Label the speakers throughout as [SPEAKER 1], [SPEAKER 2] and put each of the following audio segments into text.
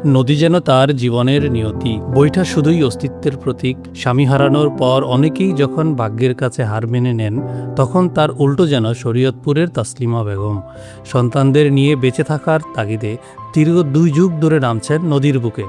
[SPEAKER 1] নদী যেন তার জীবনের নিয়তি। বইটা শুধুই অস্তিত্বের প্রতীক। স্বামী হারানোর পর অনেকেই যখন ভাগ্যের কাছে হার মেনে নেন, তখন তার উল্টো যেন শরীয়তপুরের তাসলিমা বেগম সন্তানদের নিয়ে বেঁচে থাকার তাগিদে দীর্ঘ 2 যুগ ধরে নামছেন নদীর বুকে।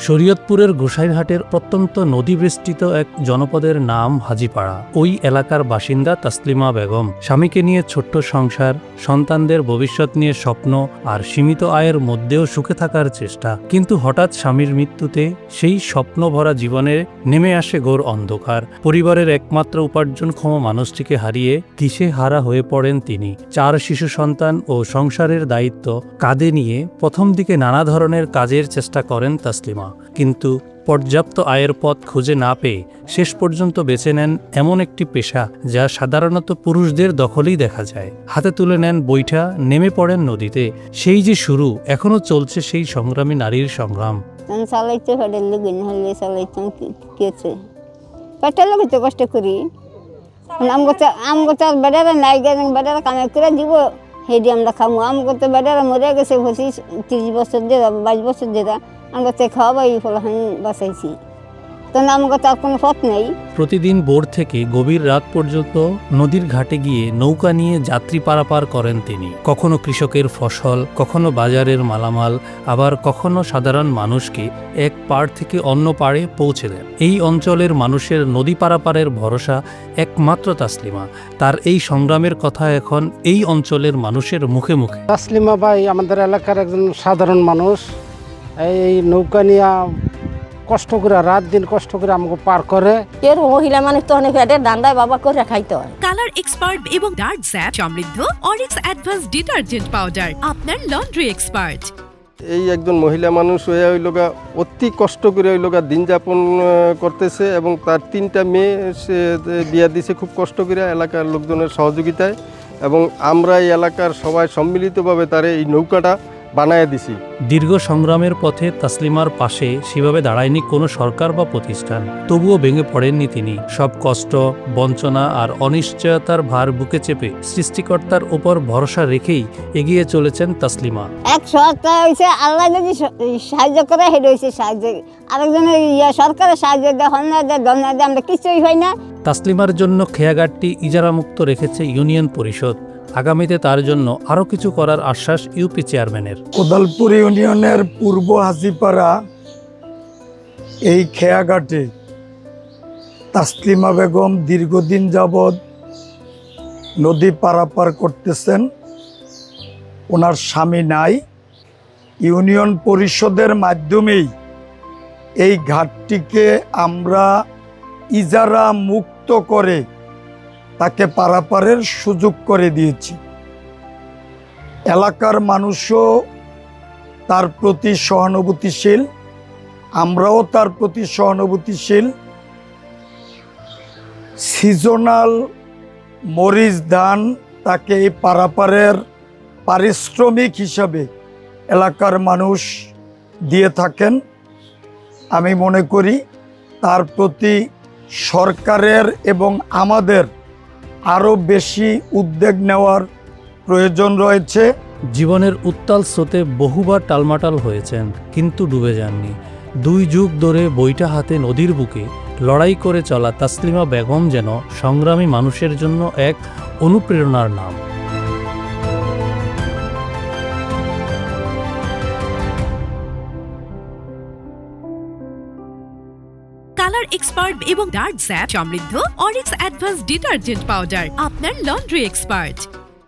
[SPEAKER 1] শরীয়তপুরের গোসাইরহাটের প্রত্যন্ত নদীবেষ্টিত এক জনপদের নাম হাজীপাড়া। ওই এলাকার বাসিন্দা তাসলিমা বেগম স্বামীকে নিয়ে ছোট্ট সংসার, সন্তানদের ভবিষ্যৎ নিয়ে স্বপ্ন আর সীমিত আয়ের মধ্যেও সুখে থাকার চেষ্টা। কিন্তু হঠাৎ স্বামীর মৃত্যুতে সেই স্বপ্ন ভরা জীবনে নেমে আসে ঘোর অন্ধকার। পরিবারের একমাত্র উপার্জনক্ষম মানুষটিকে হারিয়ে দিশেহারা হয়ে পড়েন তিনি। 4 শিশু সন্তান ও সংসারের দায়িত্ব কাঁধে নিয়ে প্রথম দিকে নানা ধরনের কাজের চেষ্টা করেন তাসলিমা, কিন্তু পর্যাপ্ত আয়ের পথ খুঁজে না পেয়ে শেষ পর্যন্ত বেছে নেন এমন একটি পেশা যা সাধারণত পুরুষদের দখলেই দেখা যায়। হাতে তুলে নেন বইটা, নেমে পড়েন নদীতে। সেই যে শুরু, এখনো চলছে সেই সংগ্রামী নারীর সংগ্রাম।
[SPEAKER 2] কষ্ট করি আমগো বেড়ারা নাই বেড়ারা কামাই করে দিব, হেডি আমরা খামো। আমগো তো বেড়ারা মরে গেছে 30 বছর দিয়ে 22 বছর দিয়ে আমরা তো খাওয়াবাই ফলাহান বাঁচাইছি, তো আমগো তো আর কোনো পথ নেই।
[SPEAKER 1] প্রতিদিন ভোর থেকে গভীর রাত পর্যন্ত নদীর ঘাটে গিয়ে নৌকা নিয়ে যাত্রী পারাপার করেন তিনি। কখনো কৃষকের ফসল, কখনো বাজারের মালামাল, আবার কখনো সাধারণ মানুষকে এক পাড় থেকে অন্য পাড়ে পৌঁছে দেন। এই অঞ্চলের মানুষের নদী পারাপারের ভরসা একমাত্র তাসলিমা। তার এই সংগ্রামের কথা এখন এই অঞ্চলের মানুষের মুখে মুখে।
[SPEAKER 3] তাসলিমা ভাই আমাদের এলাকার একজন সাধারণ মানুষ। এই নৌকা নিয়ে কষ্ট করে রাত দিন কষ্ট করে আমাকে পার করে।
[SPEAKER 2] এর মহিলা মানুষ তো অনেক ডান্ডায় বাবা করে খাইতে হয়।
[SPEAKER 4] কালার এক্সপার্ট এবং ডার্ক স্যাপ সমৃদ্ধ অরিক্স অ্যাডভান্স ডিটারজেন্ট পাউডার আপনার লন্ড্রি এক্সপার্ট।
[SPEAKER 5] এই একজন মহিলা মানুষ হয়ে হইলগা অতি কষ্ট করে হইলগা দিন যাপন করতেছে এবং তার 3টা মেয়ে সে বিয়া দিছে খুব কষ্ট করে এলাকার লোকজনের সহযোগিতায়, এবং আমরা এই এলাকার সবাই সম্মিলিতভাবে তার এই নৌকাটা বানায় দিছি।
[SPEAKER 1] দীর্ঘ সংগ্রামের পথে তাসলিমার পাশে সেভাবে দাঁড়ায়নি কোনো সরকার বা প্রতিষ্ঠান। তবুও ভেঙে পড়েননি তিনি। সব কষ্ট, বঞ্চনা আর অনিশ্চয়তার ভার বুকে চেপে সৃষ্টিকর্তার উপর ভরসা রেখেই এগিয়ে চলেছেন তাসলিমা।
[SPEAKER 2] এক সরকার হয়েছে, আল্লাহ যদি সাহায্য করে হেঁটে হয়েছে সাহায্য, আরেকজনের সরকারের সাহায্য দেয় না দেয় দল না দেয়, আমরা কিছুই হয় না।
[SPEAKER 1] তাসলিমার জন্য খেয়াঘাটটি ইজারামুক্ত রেখেছে ইউনিয়ন পরিষদ। আগামীতে তার জন্য আরও কিছু করার আশ্বাস ইউপি চেয়ারম্যানের।
[SPEAKER 6] কোদালপুর ইউনিয়নের পূর্ব হাজীপাড়া এই খেয়াঘাটে তাসলিমা বেগম দীর্ঘদিন যাবৎ নদী পারাপার করতেছেন। ওনার স্বামী নাই। ইউনিয়ন পরিষদের মাধ্যমেই এই ঘাটটিকে আমরা ইজারা মুক্ত করে তাকে পারাপারের সুযোগ করে দিয়েছি। এলাকার মানুষও তার প্রতি সহানুভূতিশীল, আমরাও তার প্রতি সহানুভূতিশীল। সিজনাল মরিচ ধান তাকে এই পারাপারের পারিশ্রমিক হিসাবে এলাকার মানুষ দিয়ে থাকেন। আমি মনে করি তার প্রতি সরকারের এবং আমাদের আরও বেশি উদ্যোগ নেওয়ার প্রয়োজন রয়েছে।
[SPEAKER 1] জীবনের উত্তাল স্রোতে বহুবার টালমাটাল হয়েছেন, কিন্তু ডুবে যাননি। 2 যুগ ধরে বইটা হাতে নদীর বুকে লড়াই করে চলা তাসলিমা বেগম যেন সংগ্রামী মানুষের জন্য এক অনুপ্রেরণার নাম।
[SPEAKER 4] কালার এক্সপার্ট এবং ডার্ক স্যাপ সমৃদ্ধ অরিক্স অ্যাডভান্স ডিটারজেন্ট পাউডার আপনার লন্ড্রি এক্সপার্ট।